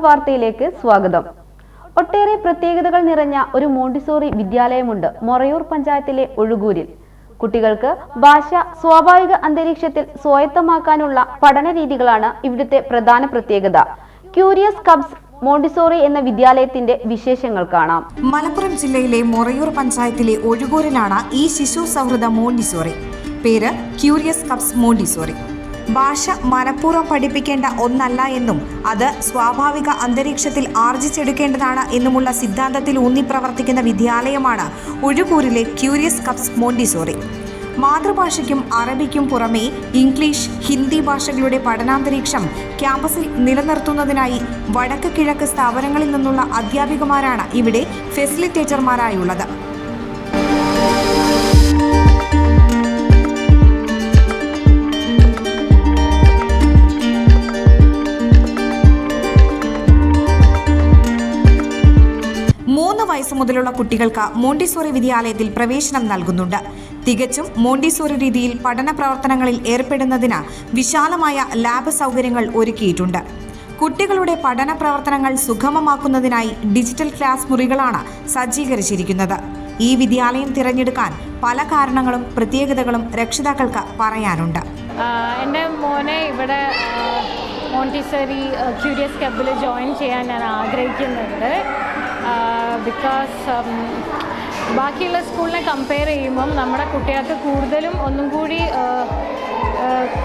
വാർത്തയിലേക്ക് സ്വാഗതം. ഒട്ടേറെ പ്രത്യേകതകൾ നിറഞ്ഞ ഒരു മോണ്ടിസോറി വിദ്യാലയമുണ്ട് മൊറയൂർ പഞ്ചായത്തിലെ ഒഴുകൂരിൽ. കുട്ടികൾക്ക് ഭാഷ സ്വാഭാവിക അന്തരീക്ഷത്തിൽ സ്വായത്തമാക്കാനുള്ള പഠന രീതികളാണ് ഇവിടുത്തെ പ്രധാന പ്രത്യേകത. ക്യൂരിയസ് കബ്സ് മോണ്ടിസോറി എന്ന വിദ്യാലയത്തിന്റെ വിശേഷങ്ങൾ കാണാം. മലപ്പുറം ജില്ലയിലെ മൊറയൂർ പഞ്ചായത്തിലെ ഒഴുകൂരിലാണ് ഈ ശിശു സൗഹൃദ മോണ്ടിസോറി. പേര് ക്യൂരിയസ് കബ്സ് മോണ്ടിസോറി. ഭാഷ മനഃപൂർവ്വം പഠിപ്പിക്കേണ്ട ഒന്നല്ല എന്നും അത് സ്വാഭാവിക അന്തരീക്ഷത്തിൽ ആർജിച്ചെടുക്കേണ്ടതാണ് എന്നുമുള്ള സിദ്ധാന്തത്തിൽ ഊന്നി പ്രവർത്തിക്കുന്ന വിദ്യാലയമാണ് ഒഴുകൂരിലെ ക്യൂരിയസ് കബ്സ് മോണ്ടിസോറി. മാതൃഭാഷയ്ക്കും അറബിക്കും പുറമെ ഇംഗ്ലീഷ്, ഹിന്ദി ഭാഷകളുടെ പഠനാന്തരീക്ഷം ക്യാമ്പസിൽ നിലനിർത്തുന്നതിനായി വടക്ക് കിഴക്ക് സ്ഥാപനങ്ങളിൽ നിന്നുള്ള അധ്യാപികമാരാണ് ഇവിടെ ഫെസിലിറ്റേറ്റർമാരായുള്ളത്. വയസ്സ് മുതലുള്ള കുട്ടികൾക്ക് മോണ്ടിസോറി വിദ്യാലയത്തിൽ പ്രവേശനം നൽകുന്നുണ്ട്. തികച്ചും മോണ്ടിസോറി രീതിയിൽ പഠന പ്രവർത്തനങ്ങളിൽ ഏർപ്പെടുന്നതിന് വിശാലമായ ലാബ് സൗകര്യങ്ങൾ ഒരുക്കിയിട്ടുണ്ട്. കുട്ടികളുടെ പഠന പ്രവർത്തനങ്ങൾ സുഗമമാക്കുന്നതിനായി ഡിജിറ്റൽ ക്ലാസ് മുറികളാണ് സജ്ജീകരിച്ചിരിക്കുന്നത്. ഈ വിദ്യാലയം തിരഞ്ഞെടുക്കാൻ പല കാരണങ്ങളും പ്രത്യേകതകളും രക്ഷിതാക്കൾക്ക് പറയാനുണ്ട്. എൻ്റെ മോനെ ഇവിടെ മോണ്ടിസോറി ക്യൂരിയസ് കബ്ബിൽ ജോയിൻ ചെയ്യാൻ ഞാൻ ആഗ്രഹിക്കുന്നുണ്ട്. ബിക്കോസ് ബാക്കിയുള്ള സ്കൂളിനെ കമ്പയർ ചെയ്യുമ്പം നമ്മുടെ കുട്ടികൾക്ക് കൂടുതലും ഒന്നും കൂടി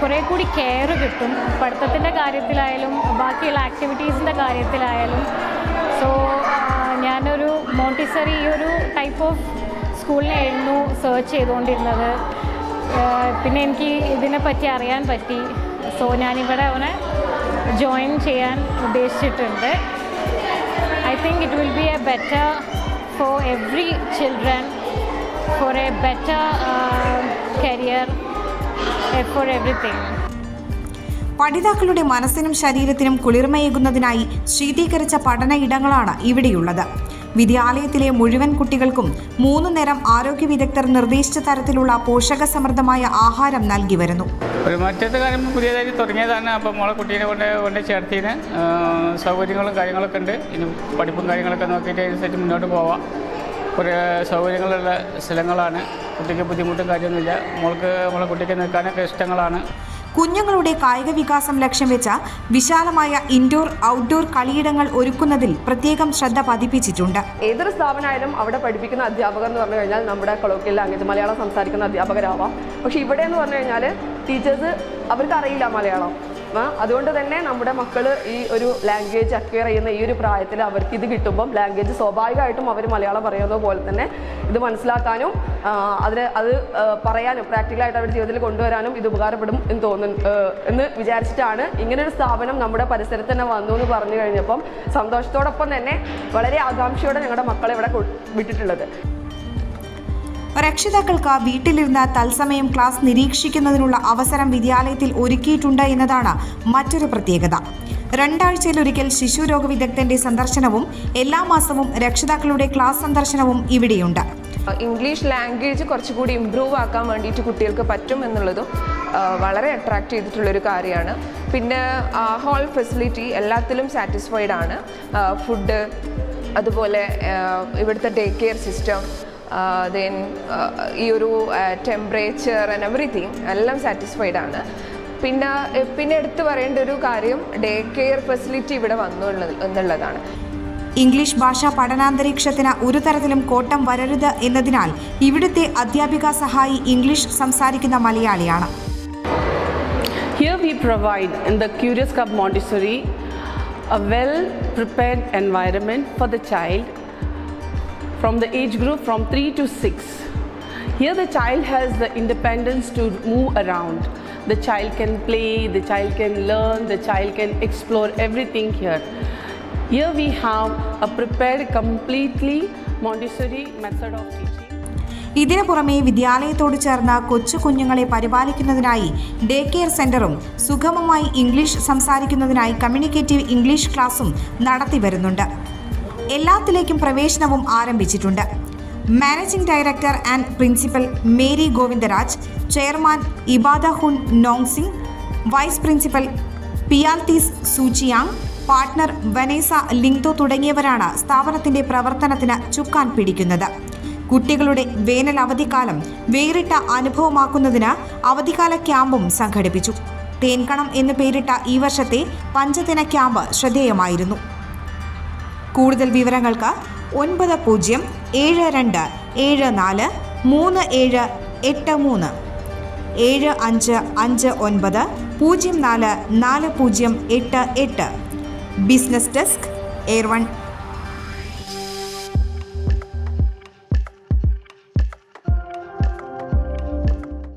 കുറേ കൂടി കെയർ കിട്ടും. പഠിത്തത്തിൻ്റെ കാര്യത്തിലായാലും ബാക്കിയുള്ള ആക്ടിവിറ്റീസിൻ്റെ കാര്യത്തിലായാലും. സോ ഞാനൊരു മോണ്ടിസോറി ഈ ഒരു ടൈപ്പ് ഓഫ് സ്കൂളിനായിരുന്നു സെർച്ച് ചെയ്തുകൊണ്ടിരുന്നത്. പിന്നെ എനിക്ക് ഇതിനെപ്പറ്റി അറിയാൻ പറ്റി. സോ ഞാനിവിടെ അവനെ ജോയിൻ ചെയ്യാൻ ഉദ്ദേശിച്ചിട്ടുണ്ട്. I think it will be a better for every children, for a better career, for everything. പഠിതാക്കളുടെ മനസ്സിനും ശരീരത്തിനും കുളിർമയേകുന്നതിനായി ശീതീകരിച്ച പഠന ഇടങ്ങളാണ് ഇവിടെയുള്ളത്. വിദ്യാലയത്തിലെ മുഴുവൻ കുട്ടികൾക്കും 3 നേരം ആരോഗ്യ വിദഗ്ധർ നിർദ്ദേശിച്ച തരത്തിലുള്ള പോഷകസമൃദ്ധമായ ആഹാരം നൽകി വരുന്നു. ഒരു മറ്റത്തെ കാര്യം പുതിയതായി തുടങ്ങിയതാണ്. അപ്പം മോളെ കുട്ടീനെ കൊണ്ട് ചേർത്തിന് സൗകര്യങ്ങളും കാര്യങ്ങളൊക്കെ ഉണ്ട്. ഇനി പഠിപ്പും കാര്യങ്ങളൊക്കെ നോക്കിയിട്ട് അതിനനുസരിച്ച് മുന്നോട്ട് പോവാം. കുറേ സൗകര്യങ്ങളുള്ള സ്ഥലങ്ങളാണ്. കുട്ടിക്ക് ബുദ്ധിമുട്ടും കാര്യമൊന്നുമില്ല. മോളെ കുട്ടിക്ക് നിൽക്കാനൊക്കെ ഇഷ്ടങ്ങളാണ്. കുഞ്ഞുങ്ങളുടെ കായിക വികാസം ലക്ഷ്യം വെച്ച വിശാലമായ ഇൻഡോർ ഔട്ട്ഡോർ കളിയിടങ്ങൾ ഒരുക്കുന്നതിൽ പ്രത്യേകം ശ്രദ്ധ പതിപ്പിച്ചിട്ടുണ്ട്. ഏതൊരു സ്ഥാപനമായാലും അവിടെ പഠിപ്പിക്കുന്ന അധ്യാപകർ എന്ന് പറഞ്ഞു കഴിഞ്ഞാൽ നമ്മുടെ കൊളോക്കിയൽ ലാംഗ്വേജ് മലയാളം സംസാരിക്കുന്ന അധ്യാപകരാവാം. പക്ഷേ ഇവിടെ എന്ന് പറഞ്ഞു കഴിഞ്ഞാൽ ടീച്ചേഴ്സ് അവർക്കറിയില്ല മലയാളം. അതുകൊണ്ട് തന്നെ നമ്മുടെ മക്കൾ ഈ ഒരു ലാംഗ്വേജ് അക്വയർ ചെയ്യുന്ന ഈ ഒരു പ്രായത്തിൽ അവർക്ക് ഇത് കിട്ടുമ്പം ലാംഗ്വേജ് സ്വാഭാവികമായിട്ടും അവർ മലയാളം പറയുന്നത് പോലെ തന്നെ ഇത് മനസ്സിലാക്കാനും അത് പറയാനും പ്രാക്ടിക്കലായിട്ട് അവരുടെ ജീവിതത്തിൽ കൊണ്ടുവരാനും ഇത് ഉപകാരപ്പെടും എന്ന് വിചാരിച്ചിട്ടാണ് ഇങ്ങനൊരു സ്ഥാപനം നമ്മുടെ പരിസരത്ത് തന്നെ വന്നു എന്ന് പറഞ്ഞു കഴിഞ്ഞപ്പം സന്തോഷത്തോടൊപ്പം തന്നെ വളരെ ആകാംക്ഷയോടെ ഞങ്ങളുടെ മക്കളെ ഇവിടെ വിട്ടിട്ടുള്ളത്. രക്ഷിതാക്കൾക്ക് വീട്ടിലിരുന്ന് തത്സമയം ക്ലാസ് നിരീക്ഷിക്കുന്നതിനുള്ള അവസരം വിദ്യാലയത്തിൽ ഒരുക്കിയിട്ടുണ്ട് എന്നതാണ് മറ്റൊരു പ്രത്യേകത. 2 ആഴ്ചയിലൊരിക്കൽ ശിശുരോഗ വിദഗ്ധന്റെ സന്ദർശനവും എല്ലാ മാസവും രക്ഷിതാക്കളുടെ ക്ലാസ് സന്ദർശനവും ഇവിടെയുണ്ട്. ഇംഗ്ലീഷ് ലാംഗ്വേജ് കുറച്ചുകൂടി ഇമ്പ്രൂവ് ആക്കാൻ വേണ്ടിയിട്ട് കുട്ടികൾക്ക് പറ്റും എന്നുള്ളതും വളരെ അട്രാക്റ്റ് ചെയ്തിട്ടുള്ളൊരു കാര്യമാണ്. പിന്നെ ഹോൾ ഫെസിലിറ്റി എല്ലാത്തിലും സാറ്റിസ്ഫൈഡ് ആണ്. ഫുഡ്, അതുപോലെ ഇവിടുത്തെ ഡേ കെയർ സിസ്റ്റം, ദെൻ ഈ ഒരു ടെമ്പറേച്ചർ ആൻഡ് എവറിത്തിങ് എല്ലാം സാറ്റിസ്ഫൈഡ് ആണ്. പിന്നെ എടുത്തു പറയേണ്ട ഒരു കാര്യം ഡേ കെയർ ഫെസിലിറ്റി ഇവിടെ വന്നു എന്നുള്ളതാണ്. ഇംഗ്ലീഷ് ഭാഷാ പഠനാന്തരീക്ഷത്തിന് ഒരു തരത്തിലും കോട്ടം വരരുത് എന്നതിനാൽ ഇവിടുത്തെ അധ്യാപിക സഹായി ഇംഗ്ലീഷ് സംസാരിക്കുന്ന മലയാളിയാണ്. Here we provide in the Curious Cubs Montessori a well prepared environment for the child from the age group from 3 to 6. Here the child has the independence to move around. The child can play, the child can learn, the child can explore everything here. Here we have a prepared completely Montessori method of teaching. ഇതിനു പുറമെ വിദ്യാലയത്തോട് ചേർന്ന് കൊച്ചു കുഞ്ഞുങ്ങളെ പരിപാലിക്കുന്നതിനായി day care സെന്ററും സുഗമമായി English സംസാരിക്കുന്നതിനായി communicative English ക്ലാസും നടത്തി വരുന്നുണ്ട്. എല്ലാത്തിലേക്കും പ്രവേശനവും ആരംഭിച്ചിട്ടുണ്ട്. Managing director and principal Mary Govindaraj, chairman Ibadahun Nong Singh, vice principal Pialthis Suchiang, partner Vanessa Lyngdoh തുടങ്ങിയവരാണ് സ്ഥാപനത്തിന്റെ പ്രവർത്തനത്തിന് ചുക്കാൻ പിടിക്കുന്നത്. കുട്ടികളുടെ വേനൽ അവധിക്കാലം വേറിട്ട അനുഭവമാക്കുന്നതിന് അവധിക്കാല ക്യാമ്പും സംഘടിപ്പിച്ചു. തേൻകണം എന്ന് പേരിട്ട ഈ വർഷത്തെ പഞ്ചദിന ക്യാമ്പ് ശ്രദ്ധേയമായിരുന്നു. കൂടുതൽ വിവരങ്ങൾക്ക് 9072743783 7559044088. Business desk, air 1.